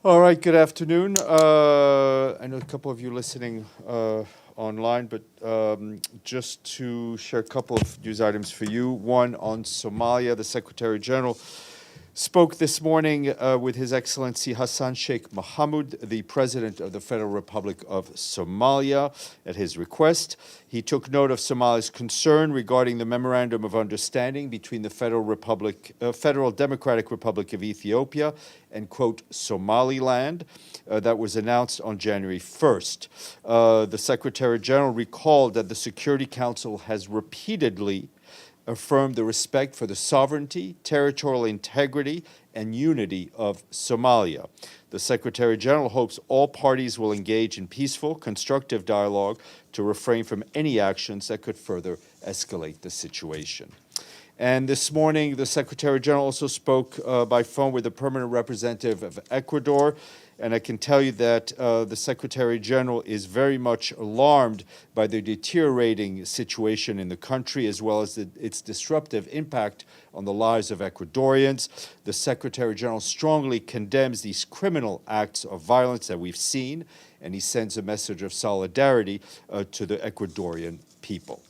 All right, good afternoon. I know a couple of you listening online, but just to share a couple of news items for you. One on Somalia, the Secretary General spoke this morning with His Excellency Hassan Sheikh Mohamud, the President of the Federal Republic of Somalia, at his request. He took note of Somalia's concern regarding the Memorandum of Understanding between the Federal Democratic Republic of Ethiopia and, quote, Somaliland, that was announced on January 1st. The Secretary General recalled that the Security Council has repeatedly affirmed the respect for the sovereignty, territorial integrity, and unity of Somalia. The Secretary General hopes all parties will engage in peaceful, constructive dialogue to refrain from any actions that could further escalate the situation. And this morning, the Secretary General also spoke by phone with the permanent representative of Ecuador. And I can tell you that the Secretary General is very much alarmed by the deteriorating situation in the country, as well as its disruptive impact on the lives of Ecuadorians. The Secretary General strongly condemns these criminal acts of violence that we've seen, and he sends a message of solidarity to the Ecuadorian people.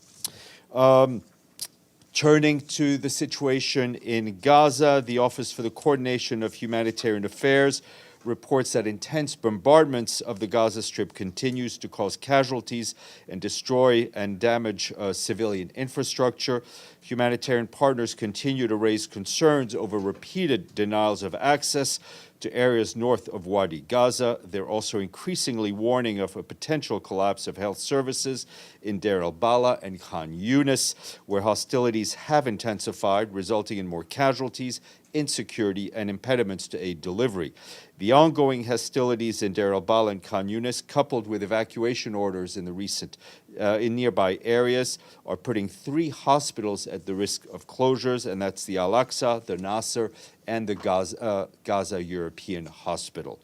Turning to the situation in Gaza, the Office for the Coordination of Humanitarian Affairs reports that intense bombardments of the Gaza Strip continues to cause casualties and destroy and damage civilian infrastructure. Humanitarian partners continue to raise concerns over repeated denials of access to areas north of Wadi Gaza. They're also increasingly warning of a potential collapse of health services in Deir el-Balah and Khan Yunis, where hostilities have intensified, resulting in more casualties, insecurity, and impediments to aid delivery. The ongoing hostilities in Deir el-Balah and Khan Yunis, coupled with evacuation orders in in nearby areas, are putting 3 hospitals at the risk of closures, and that's the Al-Aqsa, the Nasser, and the Gaza European Hospital.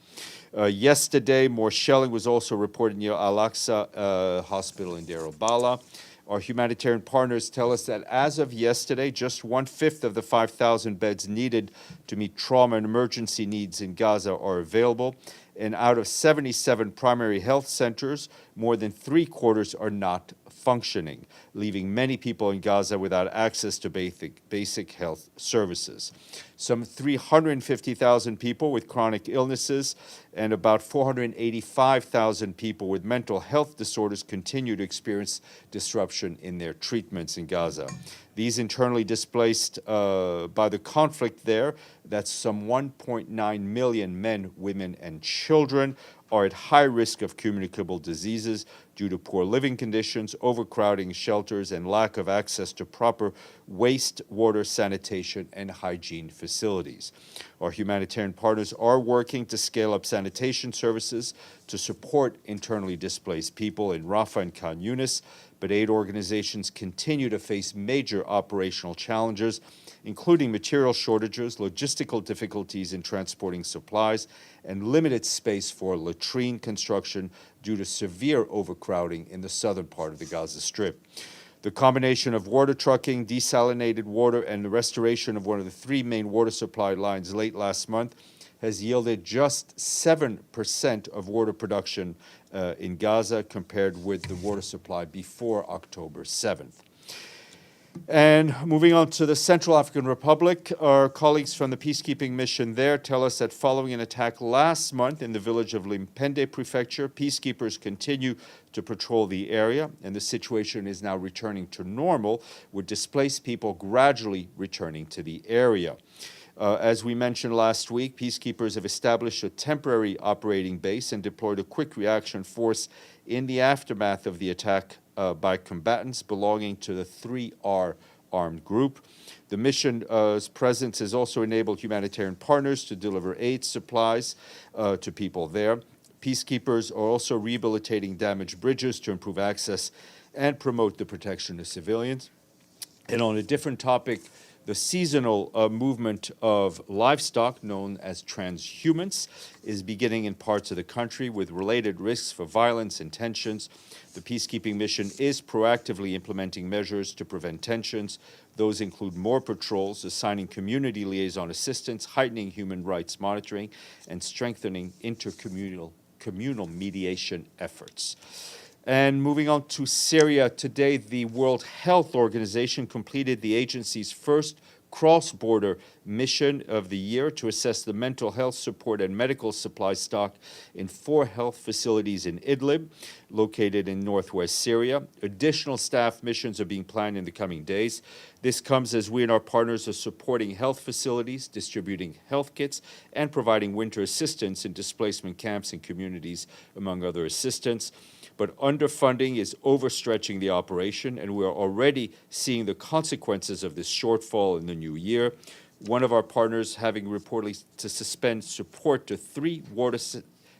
Yesterday, more shelling was also reported near Al-Aqsa Hospital in Deir el-Balah. Our humanitarian partners tell us that as of yesterday, just 1/5 of the 5,000 beds needed to meet trauma and emergency needs in Gaza are available. And out of 77 primary health centers, more than 3/4 are not functioning, leaving many people in Gaza without access to basic health services. Some 350,000 people with chronic illnesses and about 485,000 people with mental health disorders continue to experience disruption in their treatments in Gaza. These internally displaced by the conflict there, that's some 1.9 million men, women, and children, are at high risk of communicable diseases due to poor living conditions, overcrowding shelters, and lack of access to proper wastewater sanitation and hygiene facilities. Our humanitarian partners are working to scale up sanitation services to support internally displaced people in Rafah and Khan Yunis, but aid organizations continue to face major operational challenges, including material shortages, logistical difficulties in transporting supplies, and limited space for latrine construction due to severe overcrowding in the southern part of the Gaza Strip. The combination of water trucking, desalinated water, and the restoration of one of the 3 main water supply lines late last month has yielded just 7% of water production in Gaza compared with the water supply before October 7th. And moving on to the Central African Republic, our colleagues from the peacekeeping mission there tell us that following an attack last month in the village of Limpende Prefecture, peacekeepers continue to patrol the area, and the situation is now returning to normal, with displaced people gradually returning to the area. As we mentioned last week, peacekeepers have established a temporary operating base and deployed a quick reaction force in the aftermath of the attack by combatants belonging to the 3R armed group. The mission's presence has also enabled humanitarian partners to deliver aid supplies to people there. Peacekeepers are also rehabilitating damaged bridges to improve access and promote the protection of civilians. And on a different topic, The seasonal movement of livestock, known as transhumance, is beginning in parts of the country with related risks for violence and tensions. The peacekeeping mission is proactively implementing measures to prevent tensions. Those include more patrols, assigning community liaison assistance, heightening human rights monitoring, and strengthening intercommunal mediation efforts. And moving on to Syria, today the World Health Organization completed the agency's first cross-border mission of the year to assess the mental health support and medical supply stock in 4 health facilities in Idlib, located in northwest Syria. Additional staff missions are being planned in the coming days. This comes as we and our partners are supporting health facilities, distributing health kits, and providing winter assistance in displacement camps and communities, among other assistance. But underfunding is overstretching the operation, and we are already seeing the consequences of this shortfall in the new year. One of our partners having reportedly to suspend support to 3 water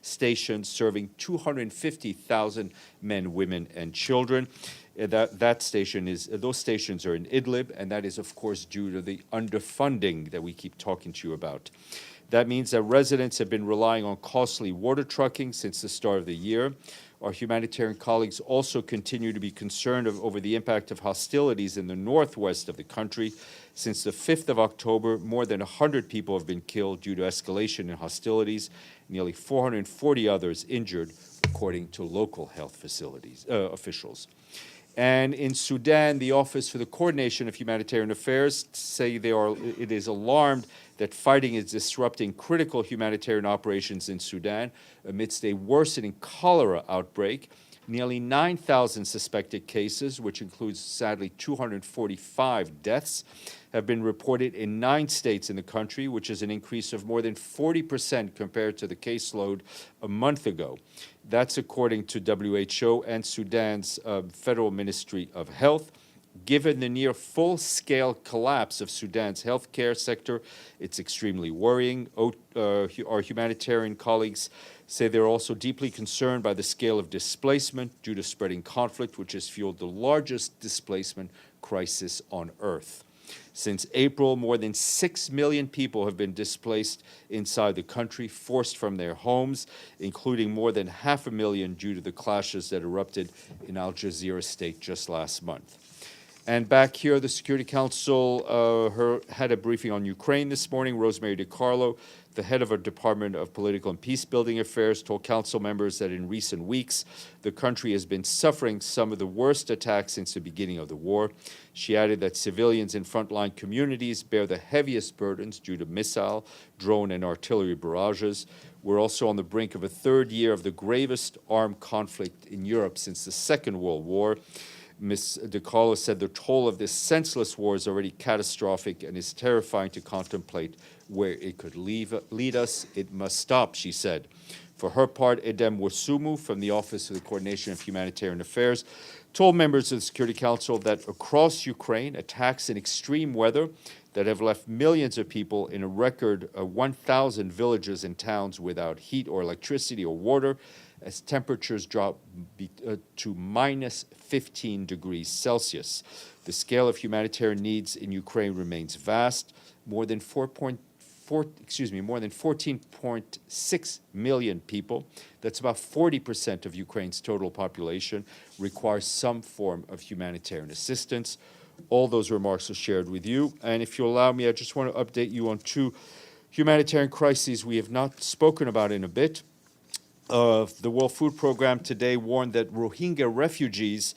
stations serving 250,000 men, women, and children. Those stations are in Idlib, and that is, of course, due to the underfunding that we keep talking to you about. That means that residents have been relying on costly water trucking since the start of the year. Our humanitarian colleagues also continue to be concerned over the impact of hostilities in the northwest of the country. Since the 5th of October, more than 100 people have been killed due to escalation in hostilities, nearly 440 others injured, according to local health facilities officials. And in Sudan, the Office for the Coordination of Humanitarian Affairs say it is alarmed that fighting is disrupting critical humanitarian operations in Sudan amidst a worsening cholera outbreak. Nearly 9,000 suspected cases, which includes, sadly, 245 deaths, have been reported in 9 states in the country, which is an increase of more than 40% compared to the caseload a month ago. That's according to WHO and Sudan's Federal Ministry of Health. Given the near full-scale collapse of Sudan's healthcare sector, it's extremely worrying. Our humanitarian colleagues say they're also deeply concerned by the scale of displacement due to spreading conflict, which has fueled the largest displacement crisis on Earth. Since April, more than 6 million people have been displaced inside the country, forced from their homes, including more than 500,000 due to the clashes that erupted in Al Jazeera state just last month. And back here, the Security Council had a briefing on Ukraine this morning. Rosemary DiCarlo, the head of our Department of Political and Peacebuilding Affairs, told council members that in recent weeks, the country has been suffering some of the worst attacks since the beginning of the war. She added that civilians in frontline communities bear the heaviest burdens due to missile, drone, and artillery barrages. We're also on the brink of a 3rd year of the gravest armed conflict in Europe since the Second World War. Ms. DiCarlo said the toll of this senseless war is already catastrophic and is terrifying to contemplate where it could lead us. It must stop, she said. For her part, Edem Wasumu from the Office of the Coordination of Humanitarian Affairs told members of the Security Council that across Ukraine, attacks in extreme weather that have left millions of people in a record 1,000 villages and towns without heat or electricity or water, as temperatures drop to minus 15 degrees Celsius. The scale of humanitarian needs in Ukraine remains vast. More than 14.6 million people, that's about 40% of Ukraine's total population, require some form of humanitarian assistance. All those remarks are shared with you. And if you allow me, I just want to update you on 2 humanitarian crises we have not spoken about in a bit. The World Food Programme today warned that Rohingya refugees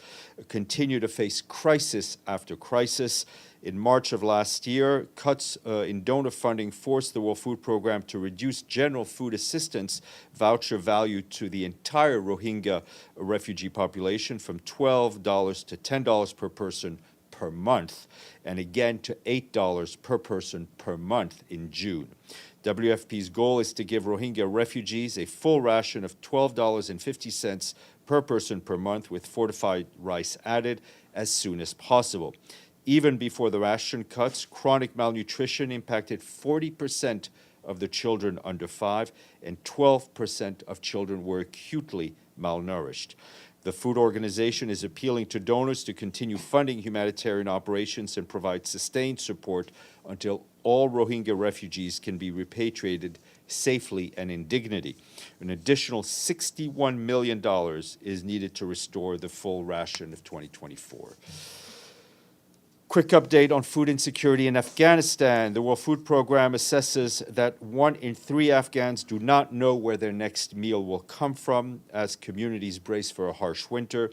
continue to face crisis after crisis. In March of last year, cuts in donor funding forced the World Food Programme to reduce general food assistance voucher value to the entire Rohingya refugee population from $12 to $10 per person per month, and again to $8 per person per month in June. WFP's goal is to give Rohingya refugees a full ration of $12.50 per person per month with fortified rice added as soon as possible. Even before the ration cuts, chronic malnutrition impacted 40% of the children under 5, and 12% of children were acutely malnourished. The food organization is appealing to donors to continue funding humanitarian operations and provide sustained support until all Rohingya refugees can be repatriated safely and in dignity. An additional $61 million is needed to restore the full ration of 2024. Quick update on food insecurity in Afghanistan. The World Food Program assesses that 1 in 3 Afghans do not know where their next meal will come from as communities brace for a harsh winter.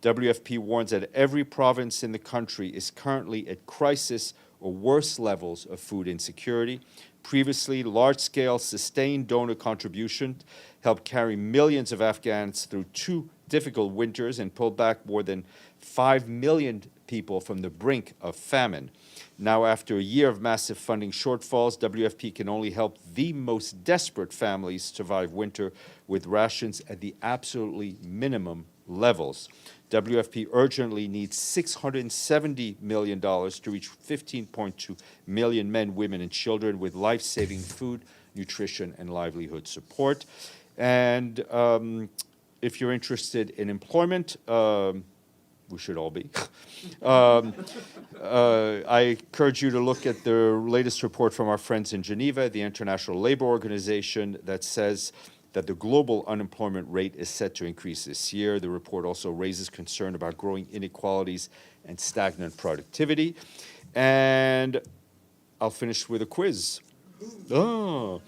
WFP warns that every province in the country is currently at crisis or worse levels of food insecurity. Previously, large-scale sustained donor contributions helped carry millions of Afghans through 2 difficult winters and pulled back more than 5 million people from the brink of famine. Now, after a year of massive funding shortfalls, WFP can only help the most desperate families survive winter with rations at the absolutely minimum levels. WFP urgently needs $670 million to reach 15.2 million men, women, and children with life-saving food, nutrition, and livelihood support. And if you're interested in employment, we should all be. I encourage you to look at the latest report from our friends in Geneva, the International Labor Organization, that says that the global unemployment rate is set to increase this year. The report also raises concern about growing inequalities and stagnant productivity. And I'll finish with a quiz. Oh,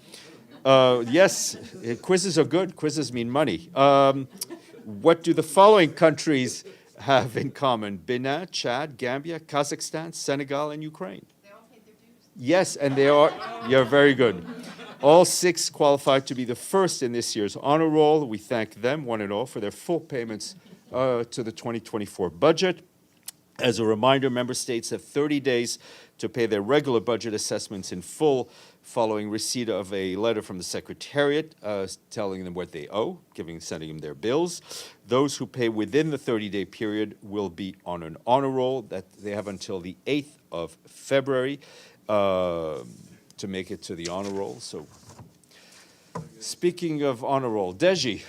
yes, quizzes are good. Quizzes mean money. What do the following countries have in common? Benin, Chad, Gambia, Kazakhstan, Senegal, and Ukraine. They all paid their dues. Yes, and they are. You're very good. All 6 qualified to be the first in this year's honor roll. We thank them, one and all, for their full payments to the 2024 budget. As a reminder, member states have 30 days to pay their regular budget assessments in full following receipt of a letter from the Secretariat telling them what they owe, sending them their bills. Those who pay within the 30-day period will be on an honor roll that they have until the 8th of February to make it to the honor roll. So speaking of honor roll, Deji.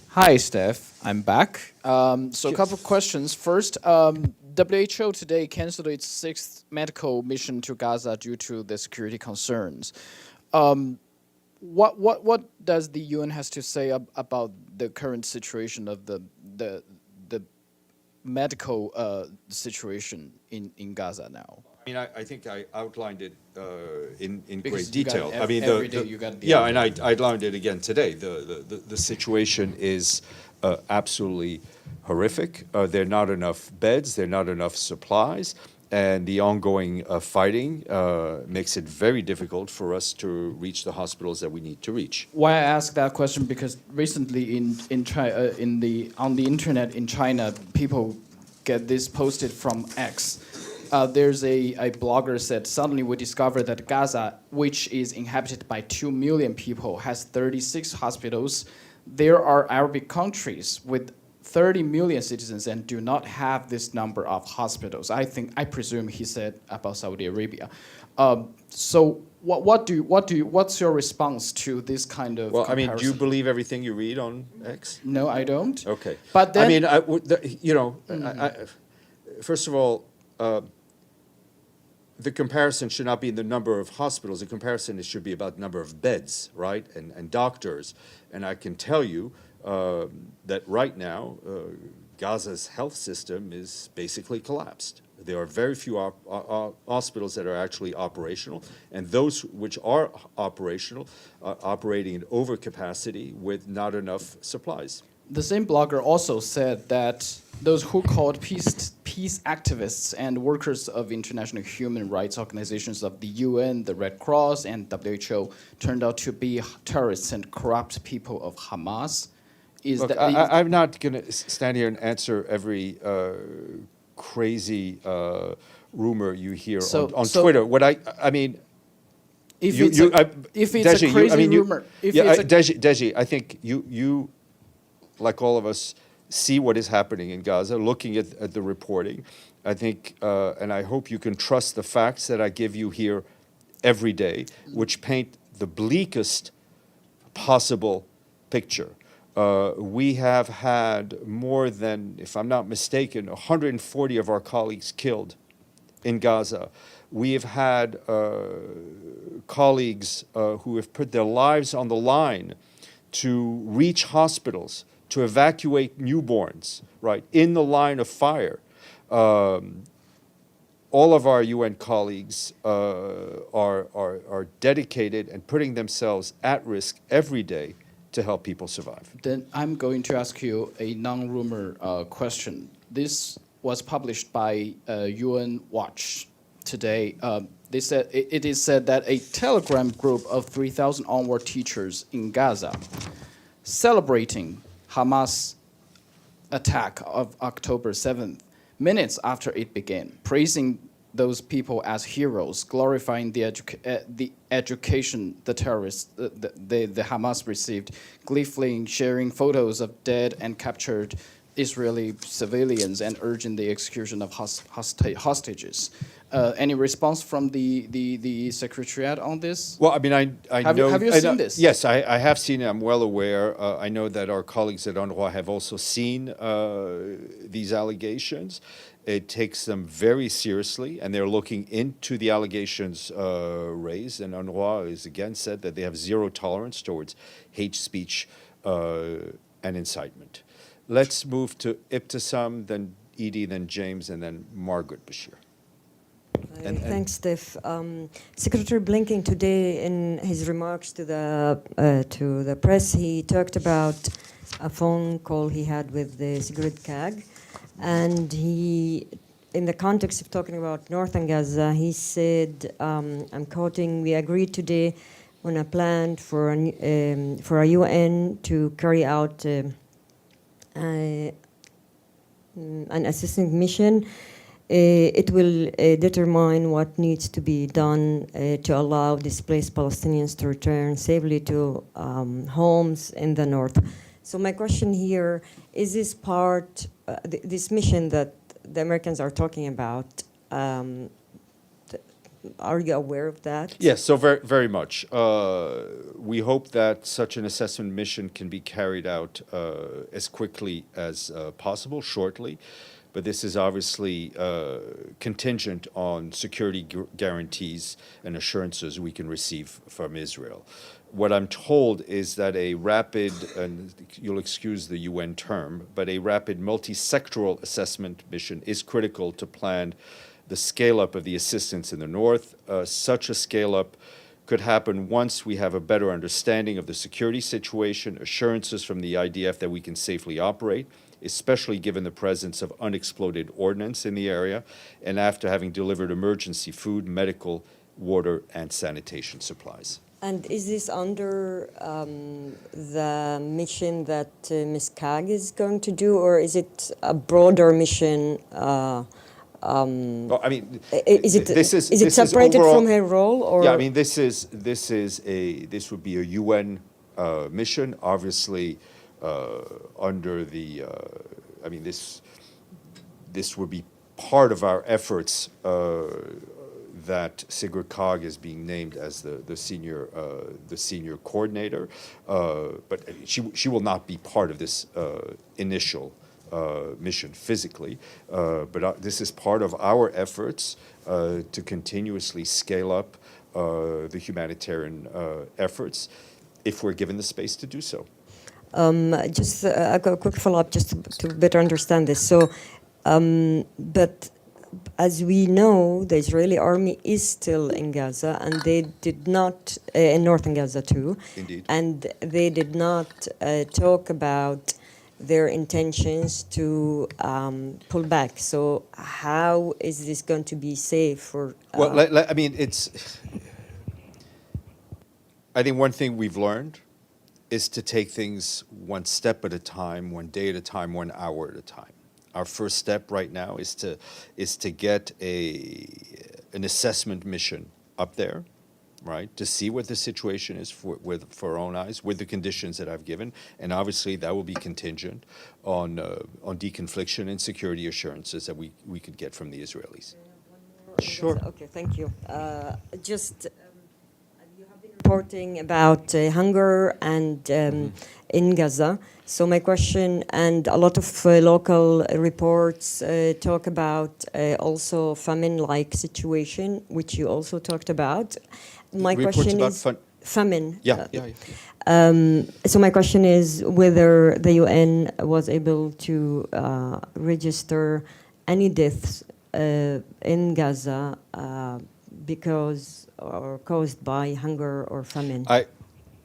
Hi, Steph. I'm back. So a couple of questions. First, WHO today canceled its 6th medical mission to Gaza due to the security concerns. What does the UN has to say about the current situation of the medical situation in Gaza now? I mean, I think I outlined it in great detail. I mean, and I outlined it again today. The situation is absolutely horrific. There are not enough beds. There are not enough supplies. And the ongoing fighting makes it very difficult for us to reach the hospitals that we need to reach. Why I ask that question, because recently on the internet in China, people get this posted from X. There's a blogger said, suddenly we discovered that Gaza, which is inhabited by 2 million people, has 36 hospitals. There are Arabic countries with 30 million citizens and do not have this number of hospitals. I presume he said about Saudi Arabia. So what's your response to this kind of comparison? I mean, do you believe everything you read on X? No, I don't. Okay. But then, I mean, first of all, the comparison should not be in the number of hospitals. The comparison should be about the number of beds, right, and doctors. And I can tell you that right now, Gaza's health system is basically collapsed. There are very few hospitals that are actually operational, and those which are operational are operating in overcapacity with not enough supplies. The same blogger also said that those who called peace activists and workers of international human rights organizations of the UN, the Red Cross, and WHO turned out to be terrorists and corrupt people of Hamas. Look, I'm not going to stand here and answer every crazy rumor you hear on Twitter. I mean, if it's Deji, a crazy rumor, Deji, I think you, like all of us, see what is happening in Gaza, looking at the reporting. I think, and I hope you can trust the facts that I give you here every day, which paint the bleakest possible picture We have had more than, if I'm not mistaken, 140 of our colleagues killed in Gaza. We have had colleagues who have put their lives on the line to reach hospitals, to evacuate newborns, right, in the line of fire. All of our UN colleagues are dedicated and putting themselves at risk every day to help people survive. Then I'm going to ask you a non-rumor question. This was published by UN Watch today. They said it is said that a Telegram group of 3,000 onward teachers in Gaza celebrating Hamas attack of October 7th, minutes after it began, praising those people as heroes, glorifying the education the terrorists, the Hamas received, gleefully sharing photos of dead and captured Israeli civilians and urging the execution of hostages. Any response from the Secretariat on this? Well, I mean, I know... Have you seen this? Yes, I have seen it. I'm well aware. I know that our colleagues at UNRWA have also seen these allegations. It takes them very seriously, and they're looking into the allegations raised. And UNRWA has again said that they have zero tolerance towards hate speech and incitement. Let's move to Ibtisam, then Edie, then James, and then Margaret Bashir. Thanks, Steph. Secretary Blinken today, in his remarks to the press, he talked about a phone call he had with the Sigrid Kaag, and he, in the context of talking about northern Gaza, he said, I'm quoting, "We agreed today on a plan for a UN to carry out an assistance mission. It will determine what needs to be done to allow displaced Palestinians to return safely to homes in the north." So my question here, is this part, this mission that the Americans are talking about, are you aware of that? Yes, so very, very much. We hope that such an assessment mission can be carried out as quickly as possible, shortly. But this is obviously contingent on security guarantees and assurances we can receive from Israel. What I'm told is that a rapid, and you'll excuse the UN term, but a rapid multi-sectoral assessment mission is critical to plan the scale-up of the assistance in the north. Such a scale-up could happen once we have a better understanding of the security situation, assurances from the IDF that we can safely operate, especially given the presence of unexploded ordnance in the area, and after having delivered emergency food, medical, water, and sanitation supplies. And is this under the mission that Ms. Kaag is going to do, or is it a broader mission? Well, I mean, is it separated from her role, or? Yeah, I mean, this would be a UN mission, obviously. Under the, I mean, this would be part of our efforts that Sigrid Kaag is being named as the senior coordinator, but she will not be part of this initial mission physically, but this is part of our efforts to continuously scale up the humanitarian efforts if we're given the space to do so. Just a quick follow-up, just to better understand this. So, but as we know, the Israeli army is still in Gaza, and they did not, in northern Gaza too. Indeed. And they did not talk about their intentions to pull back. So how is this going to be safe for... Well, I mean, I think one thing we've learned is to take things one step at a time, one day at a time, 1 hour at a time. Our first step right now is to get an assessment mission up there, right, to see what the situation is for our own eyes, with the conditions that I've given, and obviously that will be contingent on deconfliction and security assurances that we could get from the Israelis. Sure. Okay, thank you. You have been reporting about hunger and in Gaza. So my question, and a lot of local reports talk about also famine-like situation, which you also talked about. My Reports question about is famine. Yeah. So my question is whether the UN was able to register any deaths in Gaza because or caused by hunger or famine.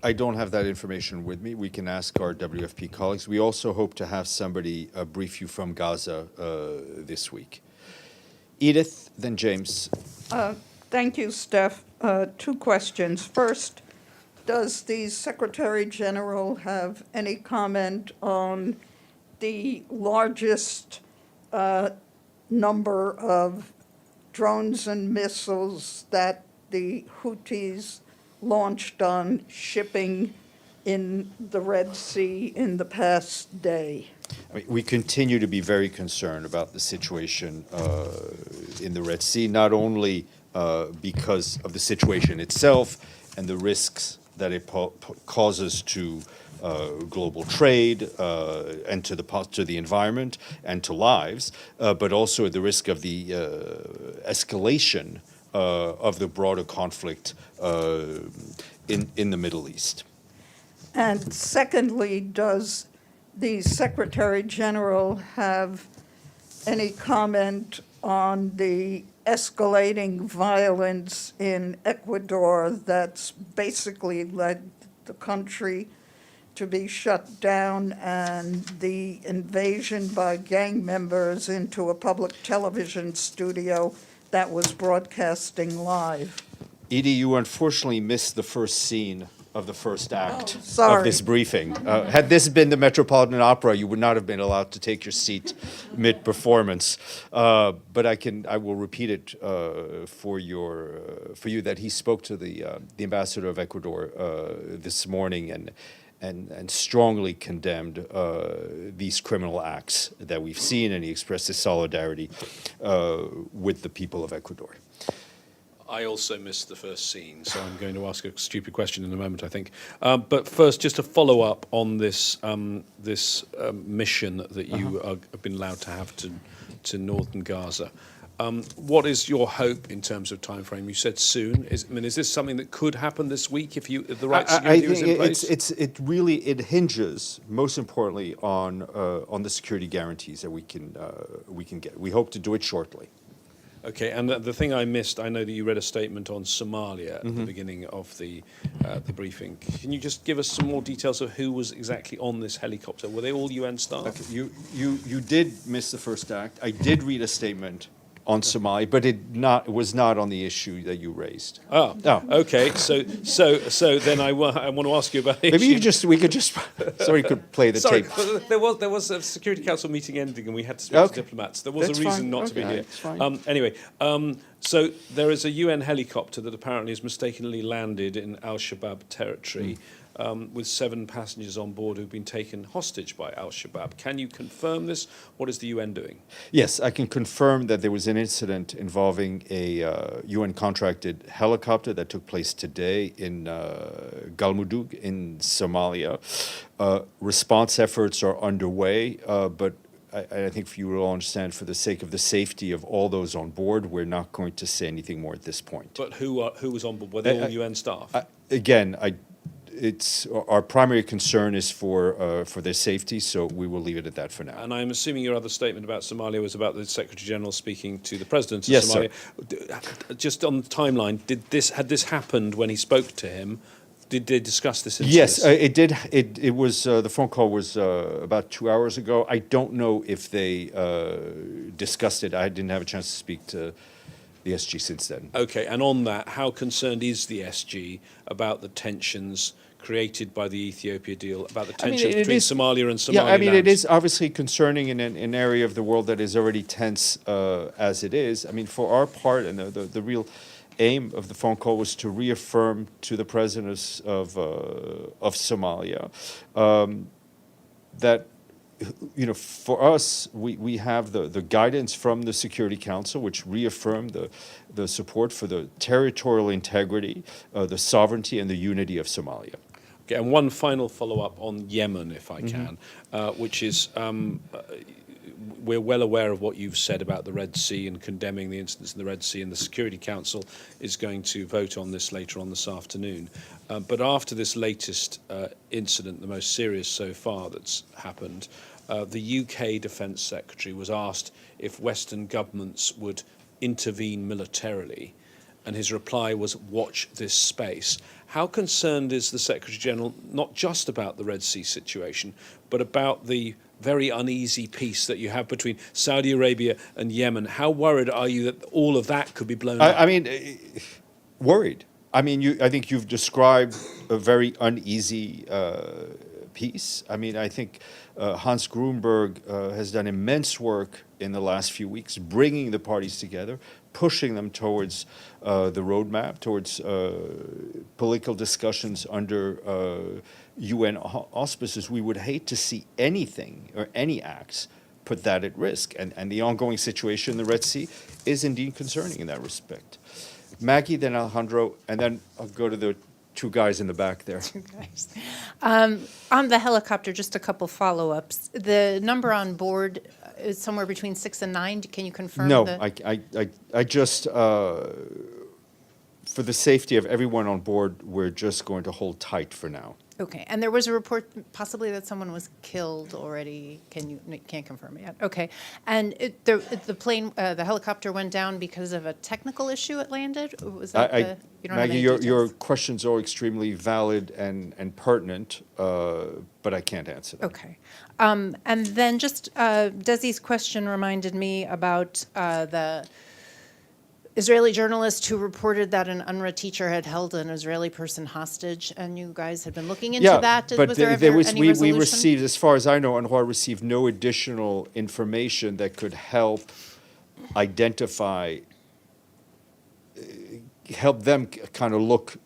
I don't have that information with me. We can ask our WFP colleagues. We also hope to have somebody brief you from Gaza this week. Edith, then James. Thank you, Steph. Two questions. First, does the Secretary General have any comment on the largest number of drones and missiles that the Houthis launched on shipping in the Red Sea in the past day? I mean, we continue to be very concerned about the situation in the Red Sea, not only because of the situation itself and the risks that it causes to global trade and to the environment and to lives, but also at the risk of the escalation of the broader conflict in the Middle East. And secondly, does the Secretary General have any comment on the escalating violence in Ecuador that's basically led the country to be shut down and the invasion by gang members into a public television studio that was broadcasting live? Edie, you unfortunately missed the first scene of the first act sorry. of this briefing. Had this been the Metropolitan Opera, you would not have been allowed to take your seat mid-performance. But I will repeat it for you that he spoke to the ambassador of Ecuador this morning and strongly condemned these criminal acts that we've seen, and he expressed his solidarity with the people of Ecuador. I also missed the first scene, so I'm going to ask a stupid question in a moment, I think. But first, just to follow up on this mission that you have been allowed to have to northern Gaza. What is your hope in terms of time frame? You said soon. Is this something that could happen this week if the right security was in place? It hinges most importantly on the security guarantees that we can get. We hope to do it shortly. Okay, and the thing I missed, I know that you read a statement on Somalia at the beginning of the briefing. Can you just give us some more details of who was exactly on this helicopter? Were they all UN staff? Okay, you did miss the first act. I did read a statement on Somalia, but it was not on the issue that you raised. Oh, okay. So then I want to ask you about the Maybe issue. we could just somebody could play the Sorry, tape. but there was a Security Council meeting ending, and we had to speak to diplomats. There was That's a reason fine. not to be Okay, here. it's fine. Anyway, so there is a UN helicopter that apparently has mistakenly landed in Al-Shabaab territory. With 7 passengers on board who've been taken hostage by Al-Shabaab. Can you confirm this? What is the UN doing? Yes, I can confirm that there was an incident involving a UN-contracted helicopter that took place today in Galmudug in Somalia. Response efforts are underway, but I think you will all understand, for the sake of the safety of all those on board, we're not going to say anything more at this point. But who was on board? Were they all UN staff? It's our primary concern is for their safety, so we will leave it at that for now. And I'm assuming your other statement about Somalia was about the Secretary General speaking to the President of Yes, Somalia. sir. Just on the timeline, had this happened when he spoke to him? Did they discuss this incident? Yes, it did. It was the phone call was about 2 hours ago. I don't know if they discussed it. I didn't have a chance to speak to the SG since then. Okay, and on that, how concerned is the SG about the tensions created by the Ethiopia deal, about the tensions between Somalia and Somaliland? Yeah, I mean, it is obviously concerning in an area of the world that is already tense as it is. I mean, for our part, and the real aim of the phone call was to reaffirm to the president of Somalia that for us, we have the guidance from the Security Council, which reaffirmed the support for the territorial integrity, the sovereignty, and the unity of Somalia. Okay, and one final follow-up on Yemen, if I can, which is we're well aware of what you've said about the Red Sea and condemning the incidents in the Red Sea, and the Security Council is going to vote on this later on this afternoon. But after this latest incident, the most serious so far that's happened, the UK Defence Secretary was asked if Western governments would intervene militarily, and his reply was, watch this space. How concerned is the Secretary-General not just about the Red Sea situation, but about the very uneasy peace that you have between Saudi Arabia and Yemen? How worried are you that all of that could be blown up? I mean, worried. I mean, I think you've described a very uneasy peace. I mean, I think Hans Grunberg has done immense work in the last few weeks, bringing the parties together, pushing them towards the roadmap, towards political discussions under UN auspices. We would hate to see anything or any acts put that at risk. And the ongoing situation in the Red Sea is indeed concerning in that respect. Maggie, then Alejandro, and then I'll go to the two guys in the back there. Two guys. On the helicopter, just a couple follow-ups. The number on board is somewhere between 6 and 9. Can you confirm? No, I just, for the safety of everyone on board, we're just going to hold tight for now. Okay, and there was a report possibly that someone was killed already. Can't confirm it yet. Okay, and the plane, the helicopter went down because of a technical issue. It landed. Was that you don't have Maggie, any your details? questions are extremely valid and pertinent, but I can't answer them. Okay, and then just Desi's question reminded me about the Israeli journalist who reported that an UNRWA teacher had held an Israeli person hostage, and you guys had been looking into that. But was there ever any we resolution? received, as far as I know, UNRWA received no additional information that could help identify, help them kind of look,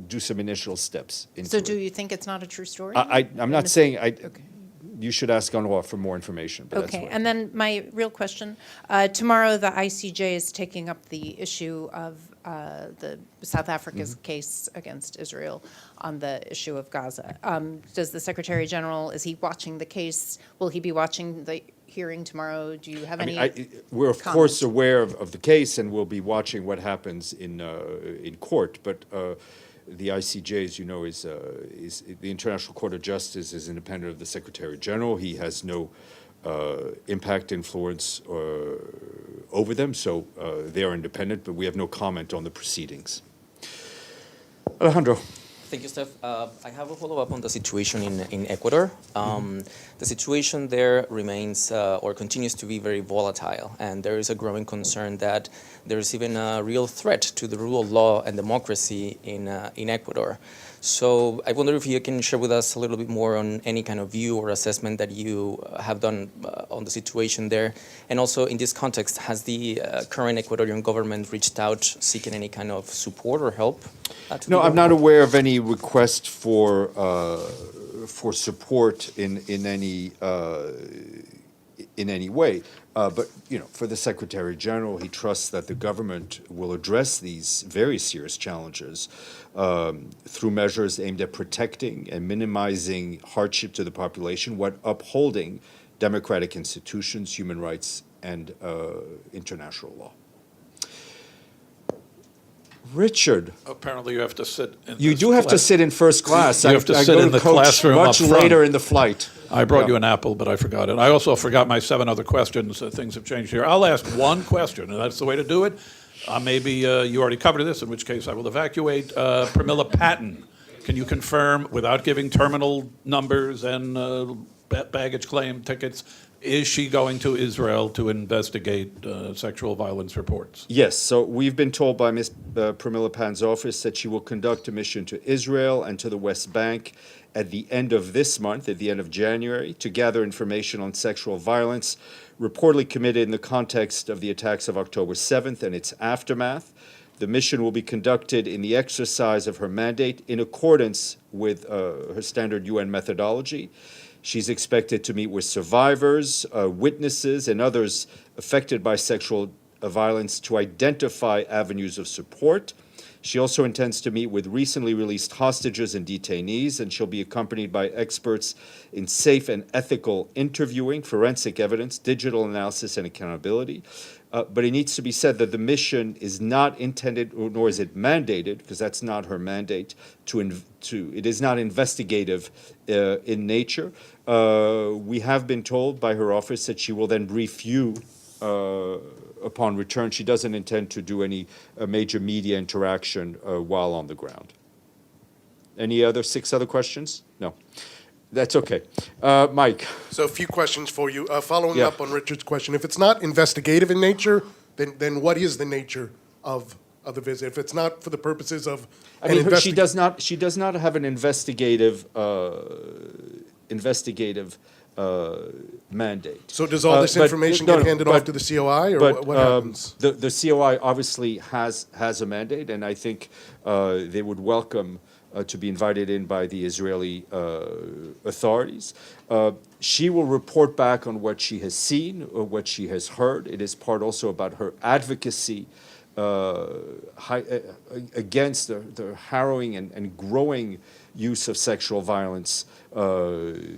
do some initial steps into So it. do you think it's not a true story? I'm not saying, Okay. you should ask UNRWA for more information, but that's Okay, what. and then my real question, tomorrow the ICJ is taking up the issue of the South Africa's Mm-hmm. case against Israel on the issue of Gaza. Does the Secretary General, is he watching the case? Will he be watching the hearing tomorrow? Do you have I any? mean, we're of comment? course aware of the case, and we'll be watching what happens in court. But the ICJ, as you know, is the International Court of Justice is independent of the Secretary General. He has no impact, influence over them, so they are independent. But we have no comment on the proceedings. Alejandro. Thank you, Steph. I have a follow-up on the situation in Ecuador. The situation there remains or continues to be very volatile, and there is a growing concern that there is even a real threat to the rule of law and democracy in Ecuador. So I wonder if you can share with us a little bit more on any kind of view or assessment that you have done on the situation there. And also in this context, has the current Ecuadorian government reached out seeking any kind of support or help? No, I'm not aware of any request for support in any way. But for the Secretary General, he trusts that the government will address these very serious challenges through measures aimed at protecting and minimizing hardship to the population, while upholding democratic institutions, human rights, and international law. Richard, Apparently you have to sit in you this do have to class. sit in first class. You have to I sit go in the coach classroom much up front. later in the flight. I brought Yeah. you an apple, but I forgot it. I also forgot my 7 other questions. Things have changed here. I'll ask one question, and that's the way to do it. Maybe you already covered this, in which case I will evacuate. Pramila Patton, can you confirm, without giving terminal numbers and baggage claim tickets, is she going to Israel to investigate sexual violence reports? Yes, so we've been told by Ms. Pramila Pan's office that she will conduct a mission to Israel and to the West Bank at the end of this month, at the end of January, to gather information on sexual violence reportedly committed in the context of the attacks of October 7th and its aftermath. The mission will be conducted in the exercise of her mandate in accordance with her standard UN methodology. She's expected to meet with survivors, witnesses, and others affected by sexual violence to identify avenues of support. She also intends to meet with recently released hostages and detainees, and she'll be accompanied by experts in safe and ethical interviewing, forensic evidence, digital analysis, and accountability. But it needs to be said that the mission is not intended, nor is it mandated, because that's not her mandate, it is not investigative in nature. We have been told by her office that she will then brief you upon return. She doesn't intend to do any major media interaction while on the ground. Any other 6 other questions? No. That's okay. Mike. So a few questions for you. Following Yeah. up on Richard's question, if it's not investigative in nature, then what is the nature of the visit? If it's not for the purposes of I mean, she does not have an investigative mandate. So does all this but- information no, get no, handed but- off to the COI, or But what happens? the COI obviously has a mandate, and I think they would welcome to be invited in by the Israeli authorities. She will report back on what she has seen or what she has heard. It is part also about her advocacy against the harrowing and growing use of sexual violence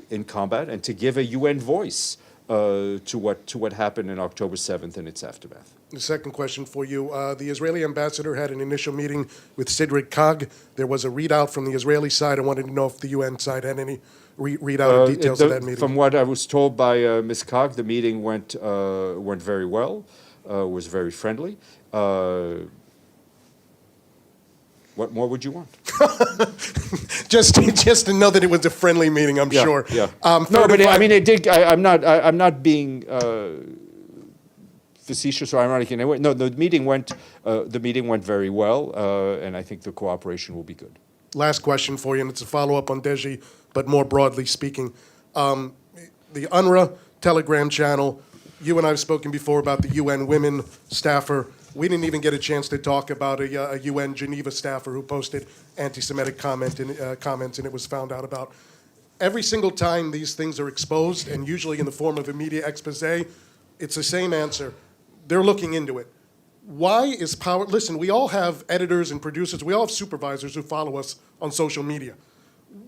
in combat, and to give a UN voice to what happened in October 7th and its aftermath. The second question for you. The Israeli ambassador had an initial meeting with Sidrik Kag. There was a readout from the Israeli side. I wanted to know if the UN side had any readout or details of that meeting. From what I was told by Ms. Kag, the meeting went very well, was very friendly. What more would you want? just to know that it was a friendly meeting, I'm sure. Yeah. No, but I mean, it did. I'm not being facetious or ironic in any way. No, the meeting went very well, and I think the cooperation will be good. Last question for you, and it's a follow-up on Deji, but more broadly speaking. The UNRWA Telegram channel, you and I have spoken before about the UN women staffer. We didn't even get a chance to talk about a UN Geneva staffer who posted anti-Semitic comments, and it was found out about. Every single time these things are exposed, and usually in the form of a media expose, it's the same answer. They're looking into it. Why is power... Listen, we all have editors and producers. We all have supervisors who follow us on social media.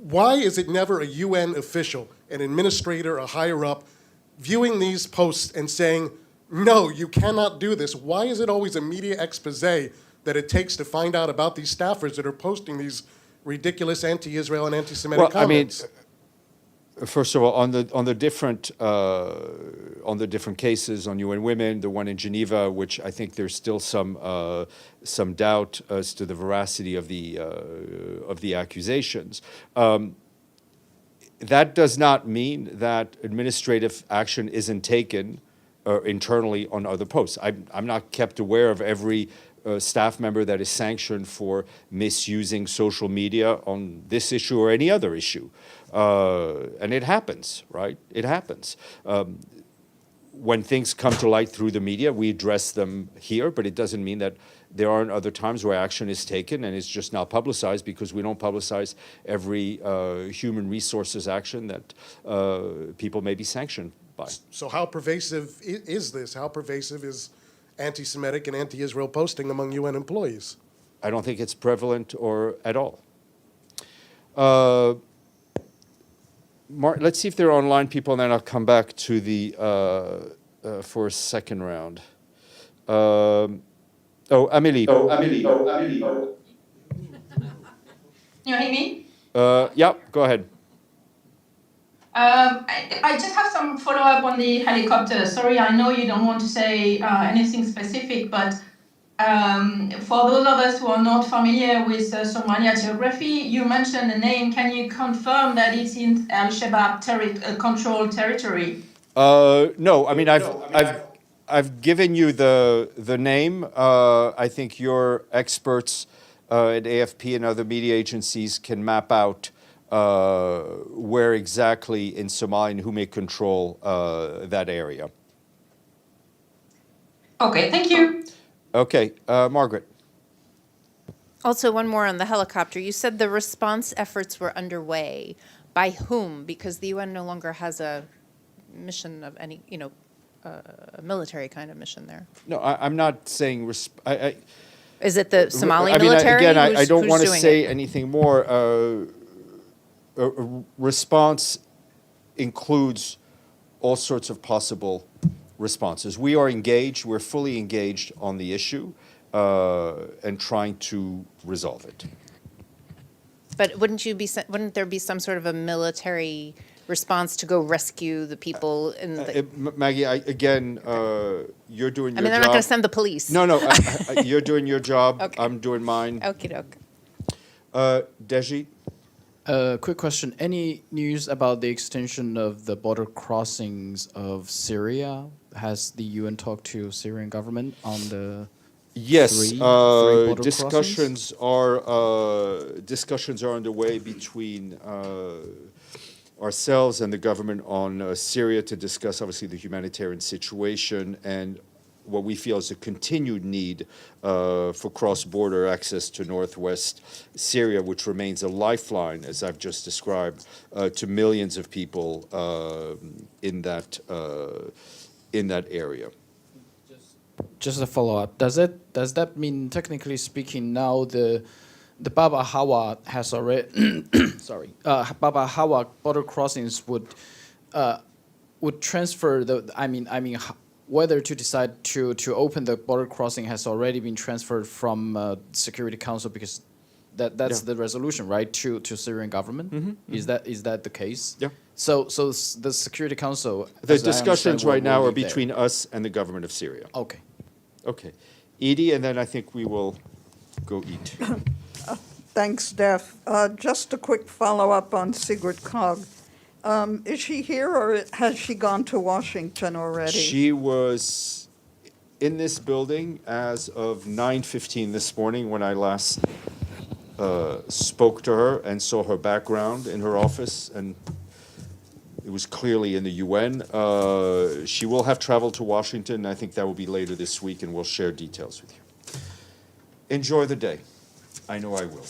Why is it never a UN official, an administrator, a higher-up, viewing these posts and saying, no, you cannot do this? Why is it always a media expose that it takes to find out about these staffers that are posting these ridiculous anti-Israel and anti-Semitic comments? I mean, first of all, on the different cases on UN Women, the one in Geneva, which I think there's still some doubt as to the veracity of the accusations. That does not mean that administrative action isn't taken internally on other posts. I'm not kept aware of every staff member that is sanctioned for misusing social media on this issue or any other issue. And it happens, right? It happens. When things come to light through the media, we address them here, but it doesn't mean that there aren't other times where action is taken and it's just not publicized, because we don't publicize every human resources action that people may be sanctioned by. So how pervasive is this? How pervasive is anti-Semitic and anti-Israel posting among UN employees? I don't think it's prevalent or at all. Let's see if there are online people, and then I'll come back to the for a second round. Amélie. Can you hear me? Yeah, go ahead. I just have some follow-up on the helicopter. Sorry, I know you don't want to say anything specific, but for those of us who are not familiar with Somalia geography, you mentioned a name. Can you confirm that it's in Al-Shabaab controlled territory? No, I mean I've given you the name. I think your experts at AFP and other media agencies can map out where exactly in Somalia and who may control that area. Okay, thank you. Okay, Margaret. Also, one more on the helicopter. You said the response efforts were underway. By whom? Because the UN no longer has a mission of any, a military kind of mission there. No, I'm not saying. Is it the Somali I mean, military? again, I Who's- don't who's want to doing say it? anything more. A response includes all sorts of possible responses. We are engaged. We're fully engaged on the issue and trying to resolve it. But wouldn't there be some sort of a military response to go rescue the people in the? Maggie, again, you're doing your job. I mean, they're not going to send the police. No, you're doing your job. Okay. I'm doing mine. Okie doke. Deji? Quick question. Any news about the extension of the border crossings of Syria? Has the UN talked to Syrian government on the Yes, three border discussions are underway between ourselves and the government on Syria to discuss, obviously, the humanitarian situation and what we feel is a continued need for cross-border access to northwest Syria, which remains a lifeline, as I've just described, to millions of people in that area. Just a follow-up. Does that mean, technically speaking, now the Baba Hawa has already Baba Hawa border crossings would transfer whether to decide to open the border crossing has already been transferred from Security Council, because that's the resolution, right, to Syrian government. Mm-hmm. Is that the case? Yeah. So the Security Council. The as I discussions understand, right now will are leave there. between us and the government of Syria. Okay. Okay. Edie, and then I think we will go eat. Thanks, Steph. Just a quick follow-up on Sigrid Kaag. Is she here, or has she gone to Washington already? She was in this building as of 9:15 this morning when I last spoke to her and saw her background in her office, and it was clearly in the UN. She will have traveled to Washington. I think that will be later this week, and we'll share details with you. Enjoy the day. I know I will.